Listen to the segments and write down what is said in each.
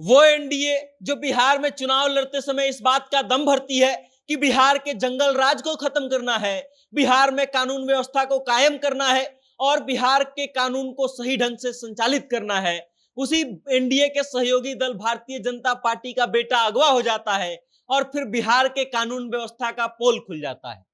वो एनडीए जो बिहार में चुनाव लड़ते समय इस बात का दम भरती है कि बिहार के जंगल राज को खत्म करना है, बिहार में कानून व्यवस्था को कायम करना है और बिहार के कानून को सही ढंग से संचालित करना है, उसी एनडीए के सहयोगी दल भारतीय जनता पार्टी का बेटा अगवा हो जाता है और फिर बिहार के कानून व्यवस्था का पोल खुल जाता है।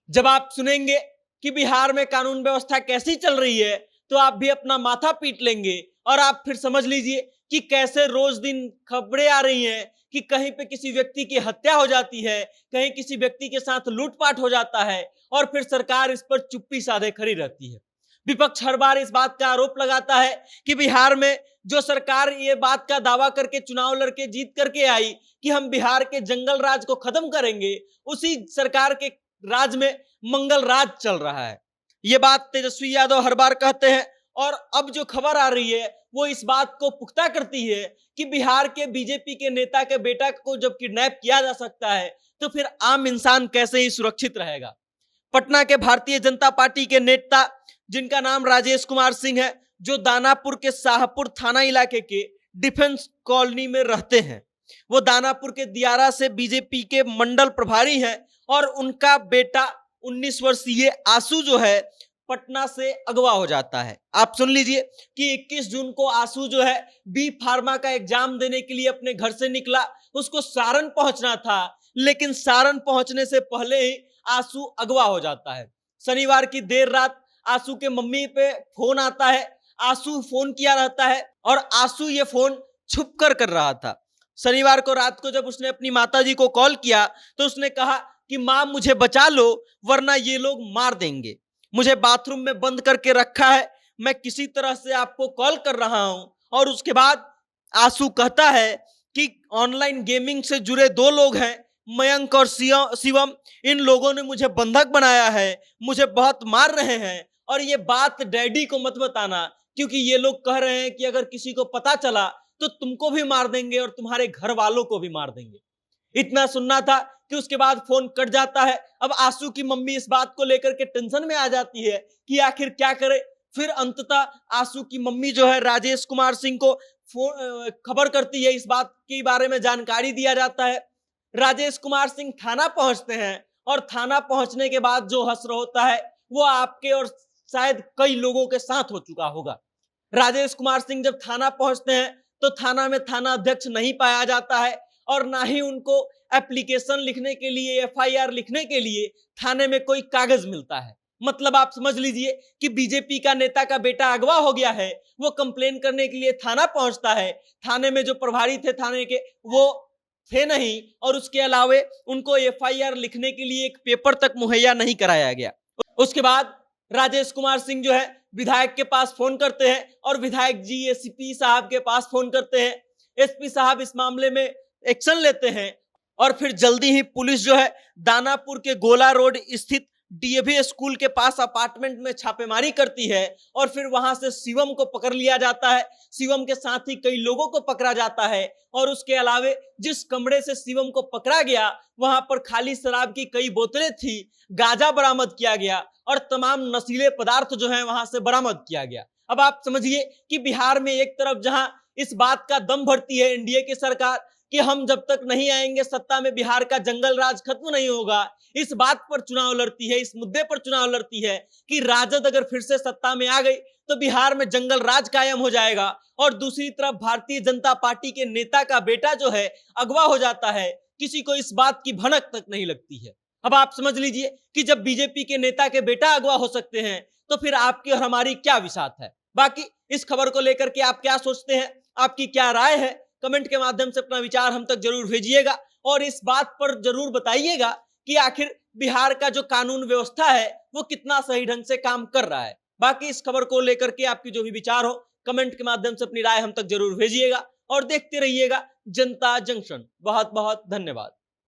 जब आप सुनेंगे कि बिहार में कानून व्यवस्था कैसी चल रही है, तो आप भी अपना माथा पीट लेंगे और आप फिर समझ लीजिए कि कैसे रोज दिन खबरें आ रही हैं कि कहीं पे किसी व्यक्ति की हत्या हो जाती है, कहीं किसी व्यक्ति के साथ लूटपाट हो जाता है और फिर सरकार इस पर चुप्पी साधे खड़ी रहती है। विपक्ष हर बार इस बात का आरोप लगाता है कि बिहार में जो सरकार ये बात का दावा करके चुनाव लड़के जीत करके आई कि हम बिहार के जंगल राज को खत्म करेंगे, उसी सरकार के राज में मंगल राज चल रहा है। ये बात तेजस्वी यादव हर बार कहते हैं और अब जो खबर आ रही है वो इस बात को पुख्ता करती है कि बिहार के बीजेपी के नेता के बेटा को जब किडनैप किया जा सकता है तो फिर आम इंसान कैसे ही सुरक्षित रहेगा। पटना के भारतीय जनता पार्टी के नेता जिनका नाम राजेश कुमार सिंह है, जो दानापुर के शाहपुर थाना इलाके के डिफेंस कॉलोनी में रहते हैं, वो दानापुर के दियारा से बीजेपी के मंडल प्रभारी हैं और उनका बेटा 19 वर्षीय आंसू जो है पटना से अगवा हो जाता है। आप सुन लीजिए कि 21 जून को आंसू जो है बी फार्मा का एग्जाम देने के लिए अपने घर से निकला, उसको सारण पहुंचना था, लेकिन सारण पहुंचने से पहले ही आंसू अगवा हो जाता है। शनिवार की देर रात आंसू के मम्मी पे फोन आता है, आंसू फोन किया रहता है और आंसू ये फोन छुप कर रहा था। शनिवार को रात को जब उसने अपनी माताजी को कॉल किया तो उसने कहा कि मां मुझे बचा लो वरना ये लोग मार देंगे, मुझे बाथरूम में बंद करके रखा है, मैं किसी तरह से आपको कॉल कर रहा हूं। और उसके बाद आंसू कहता है कि ऑनलाइन गेमिंग से जुड़े दो लोग हैं, मयंक और शिवम, इन लोगों ने मुझे बंधक बनाया है, मुझे बहुत मार रहे हैं और ये बात डैडी को मत बताना क्योंकि ये लोग कह रहे हैं कि अगर किसी को पता चला तो तुमको भी मार देंगे और तुम्हारे घर वालों को भी मार देंगे। इतना सुनना था कि उसके बाद फोन कट जाता है। अब आंसू की मम्मी इस बात को लेकर के टेंशन में आ जाती है कि आखिर क्या करे। फिर अंततः आंसू की मम्मी जो है राजेश कुमार सिंह को खबर करती है, इस बात के बारे में जानकारी दिया जाता है। राजेश कुमार सिंह थाना पहुंचते हैं और थाना पहुंचने के बाद जो हश्र होता है वो आपके और शायद कई लोगों के साथ हो चुका होगा। राजेश कुमार सिंह जब थाना पहुंचते हैं तो थाना में थाना अध्यक्ष नहीं पाया जाता है और ना ही उनको एप्लीकेशन लिखने के लिए, एफआईआर लिखने के लिए थाने में कोई कागज मिलता है। मतलब आप समझ लीजिए कि बीजेपी का नेता का बेटा अगवा हो गया है, वो कंप्लेन करने के लिए थाना पहुंचता है, थाने में जो प्रभारी थे थाने के वो थे नहीं और उसके अलावे उनको एफआईआर लिखने के लिए एक पेपर तक मुहैया नहीं कराया गया। उसके बाद राजेश कुमार सिंह जो है विधायक के पास फोन करते हैं और विधायक जी एसपी साहब के पास फोन करते हैं। एसपी साहब इस मामले में एक्शन लेते हैं और फिर जल्दी ही पुलिस जो है दानापुर के गोला रोड स्थित डीएवी स्कूल के पास अपार्टमेंट में छापेमारी करती है और फिर वहां से शिवम को पकड़ लिया जाता है। शिवम के साथ ही कई लोगों को पकड़ा जाता है और उसके अलावे जिस कमरे से शिवम को पकड़ा गया वहां पर खाली शराब की कई बोतलें थी, गांजा बरामद किया गया और तमाम नशीले पदार्थ जो है वहां से बरामद किया गया। अब आप समझिए कि बिहार में एक तरफ जहां इस बात का दम भरती है एनडीए की सरकार कि हम जब तक नहीं आएंगे सत्ता में बिहार का जंगल राज खत्म नहीं होगा, इस बात पर चुनाव लड़ती है, इस मुद्दे पर चुनाव लड़ती है कि राजद अगर फिर से सत्ता में आ गई तो बिहार में जंगल राज कायम हो जाएगा। और दूसरी तरफ भारतीय जनता पार्टी के नेता का बेटा जो है अगवा हो जाता है, किसी को इस बात की भनक तक नहीं लगती है। अब आप समझ लीजिए कि जब बीजेपी के नेता के बेटा अगवा हो सकते हैं तो फिर आपकी और हमारी क्या विसात है। बाकी इस खबर को लेकर के आप क्या सोचते हैं, आपकी क्या राय है, कमेंट के माध्यम से अपना विचार हम तक जरूर भेजिएगा और इस बात पर जरूर बताइएगा कि आखिर बिहार का जो कानून व्यवस्था है वो कितना सही ढंग से काम कर रहा है। बाकी इस खबर को लेकर के आपकी जो भी विचार हो कमेंट के माध्यम से अपनी राय हम तक जरूर भेजिएगा और देखते रहिएगा जनता जंक्शन। बहुत बहुत धन्यवाद।